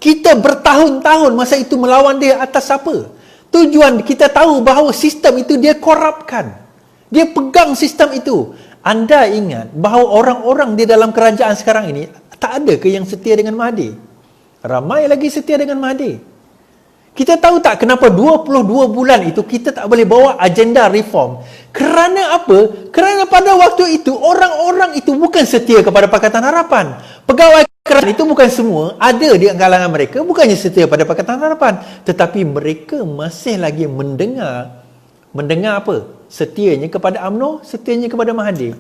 Kita bertahun-tahun masa itu melawan dia atas apa? Tujuan kita tahu bahawa sistem itu dia korapkan. Dia pegang sistem itu. Anda ingat bahawa orang-orang di dalam kerajaan sekarang ini tak ada ke yang setia dengan Mahathir? Ramai lagi setia dengan Mahathir. Kita tahu tak kenapa 22 bulan itu kita tak boleh bawa agenda reform? Kerana apa? Kerana pada waktu itu orang-orang itu bukan setia kepada Pakatan Harapan. Pegawai kerajaan itu bukan semua ada di kalangan mereka bukannya setia pada Pakatan Harapan, tetapi mereka masih lagi mendengar apa? Setianya kepada UMNO, setianya kepada Mahathir.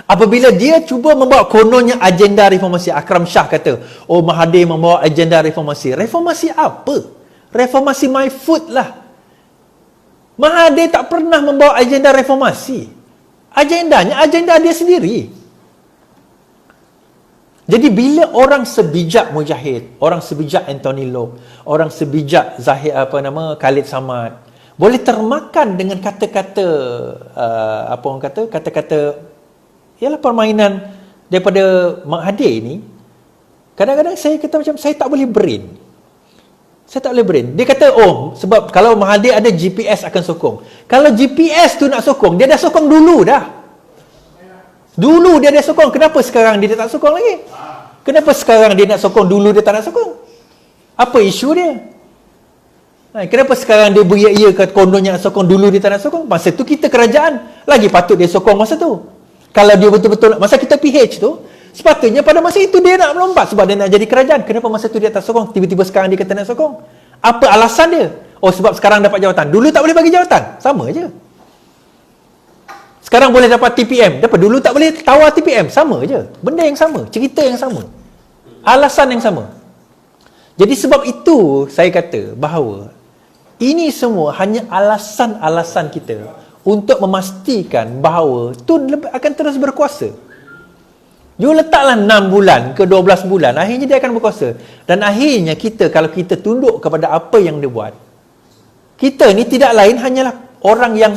Apabila dia cuba membawa kononnya agenda reformasi, Akram Shah kata, oh Mahathir membawa agenda reformasi. Reformasi apa? Reformasi my food lah. Mahathir tak pernah membawa agenda reformasi. Agendanya, agenda dia sendiri. Jadi bila orang sebijak Mujahid, orang sebijak Anthony Loke, orang sebijak Khalid Samad, boleh termakan dengan kata-kata kata-kata ialah permainan daripada Mahathir ini. Kadang-kadang saya kata macam saya tak boleh brain. Saya tak boleh brain. Dia kata sebab kalau Mahathir ada GPS akan sokong. Kalau GPS tu nak sokong, dia dah sokong dulu dah. Dulu dia dah sokong, kenapa sekarang dia tak sokong lagi? Kenapa sekarang dia nak sokong, dulu dia tak nak sokong? Apa isu dia? Kenapa sekarang dia beria-ia kat kononnya nak sokong, dulu dia tak nak sokong? Masa tu kita kerajaan, lagi patut dia sokong masa tu. Kalau dia betul-betul, masa kita PH tu, sepatutnya pada masa itu dia nak melompat sebab dia nak jadi kerajaan. Kenapa masa tu dia tak sokong? Tiba-tiba sekarang dia kata nak sokong. Apa alasan dia? Sebab sekarang dapat jawatan. Dulu tak boleh bagi jawatan. Sama je. Sekarang boleh dapat TPM. Dulu tak boleh tawar TPM. Sama je. Benda yang sama. Cerita yang sama. Alasan yang sama. Jadi sebab itu saya kata bahawa ini semua hanya alasan-alasan kita untuk memastikan bahawa Tun akan terus berkuasa. You letaklah 6 bulan ke 12 bulan, akhirnya dia akan berkuasa. Dan akhirnya kita, kalau kita tunduk kepada apa yang dia buat, kita ni tidak lain hanyalah orang yang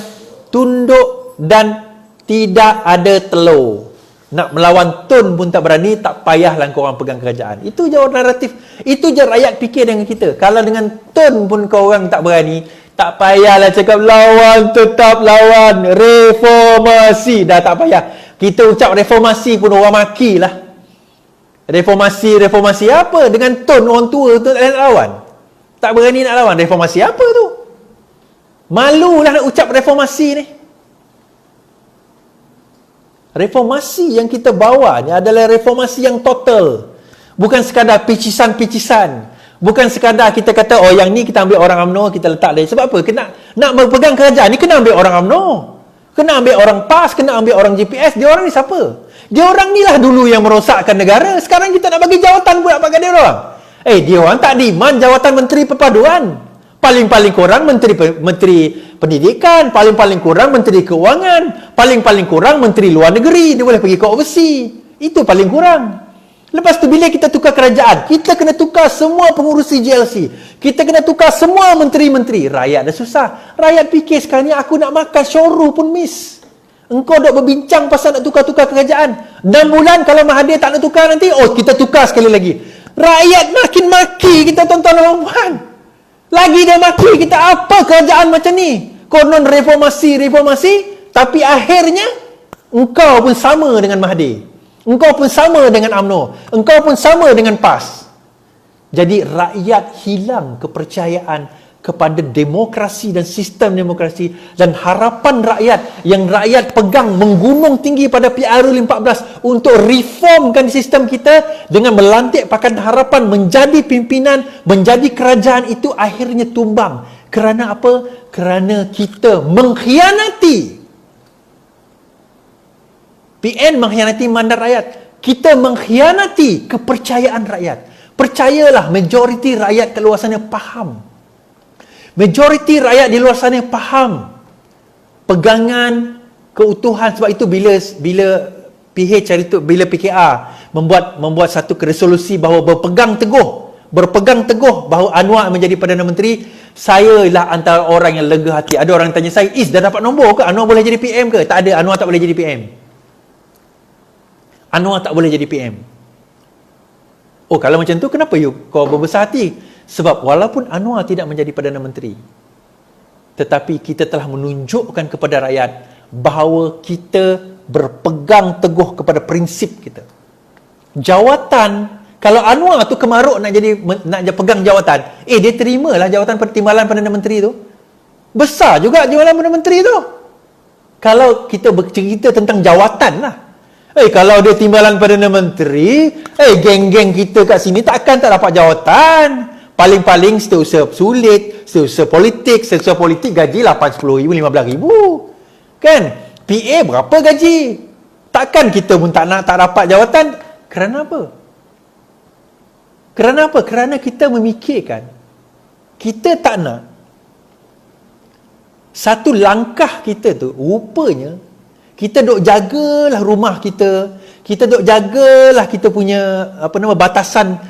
tunduk dan tidak ada telur. Nak melawan Tun pun tak berani, tak payahlah korang pegang kerajaan. Itu je naratif. Itu je rakyat fikir dengan kita. Kalau dengan Tun pun korang tak berani, tak payahlah cakap lawan, tetap lawan. Reformasi. Dah tak payah. Kita ucap reformasi pun orang maki lah. Reformasi apa? Dengan Tun orang tua tu tak nak lawan. Tak berani nak lawan. Reformasi apa tu? Malulah nak ucap reformasi ni. Reformasi yang kita bawa ni adalah reformasi yang total. Bukan sekadar picisan-picisan. Bukan sekadar kita kata, yang ni kita ambil orang UMNO, kita letak dia. Sebab apa? Nak berpegang kerajaan ni, kena ambil orang UMNO. Kena ambil orang PAS, kena ambil orang GPS. Dia orang ni siapa? Dia orang ni lah dulu yang merosakkan negara. Sekarang kita nak bagi jawatan pula pada dia orang. Dia orang tak demand jawatan Menteri Perpaduan. Paling-paling kurang Menteri Pendidikan, paling-paling kurang Menteri Keuangan, paling-paling kurang Menteri Luar Negeri, dia boleh pergi ke overseas. Itu paling kurang. Lepas tu bila kita tukar kerajaan, kita kena tukar semua pengurusi GLC. Kita kena tukar semua menteri-menteri. Rakyat dah susah. Rakyat fikir sekarang ni aku nak makan syuru pun miss. Engkau dok berbincang pasal nak tukar-tukar kerajaan. 6 bulan kalau Mahathir tak nak tukar nanti, kita tukar sekali lagi. Rakyat makin maki kita, tuan-tuan dan puan. Lagi dia maki kita, apa kerajaan macam ni? Konon reformasi, tapi akhirnya engkau pun sama dengan Mahathir. Engkau pun sama dengan UMNO. Engkau pun sama dengan PAS. Jadi rakyat hilang kepercayaan kepada demokrasi dan sistem demokrasi, dan harapan rakyat yang rakyat pegang menggunung tinggi pada PRU 14 untuk reformkan sistem kita dengan melantik Pakatan Harapan menjadi pimpinan, menjadi kerajaan, itu akhirnya tumbang. Kerana apa? Kerana kita mengkhianati PN, mengkhianati mandat rakyat. Kita mengkhianati kepercayaan rakyat. Percayalah, majoriti rakyat kat luar sana faham. Majoriti rakyat di luar sana faham pegangan keutuhan. Sebab itu bila PH hari itu, bila PKR membuat satu resolusi bahawa berpegang teguh bahawa Anwar menjadi Perdana Menteri, saya lah antara orang yang lega hati. Ada orang tanya saya, dah dapat nombor ke? Anwar boleh jadi PM ke? Tak ada, Anwar tak boleh jadi PM. Anwar tak boleh jadi PM. Oh, kalau macam tu kenapa kau berbesar hati? Sebab walaupun Anwar tidak menjadi Perdana Menteri, tetapi kita telah menunjukkan kepada rakyat bahawa kita berpegang teguh kepada prinsip kita. Jawatan, kalau Anwar tu kemaruk nak pegang jawatan, dia terimalah jawatan Timbalan Perdana Menteri tu. Besar juga jawatan Perdana Menteri tu. Kalau kita bercerita tentang jawatan lah. Kalau dia Timbalan Perdana Menteri, geng-geng kita kat sini tak dapat jawatan. Paling-paling setiausaha sulit, setiausaha politik gaji 8-10 ribu, 15 ribu. Kan? PA berapa gaji? Takkan kita pun tak dapat jawatan. Kerana apa? Kerana kita memikirkan, kita tak nak satu langkah kita tu, rupanya kita duk jagalah rumah kita, kita duk jagalah kita punya batasan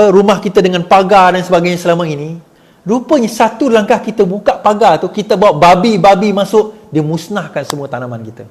rumah kita dengan pagar dan sebagainya selama ini. Rupanya satu langkah kita buka pagar tu, kita bawa babi masuk, dia musnahkan semua tanaman kita.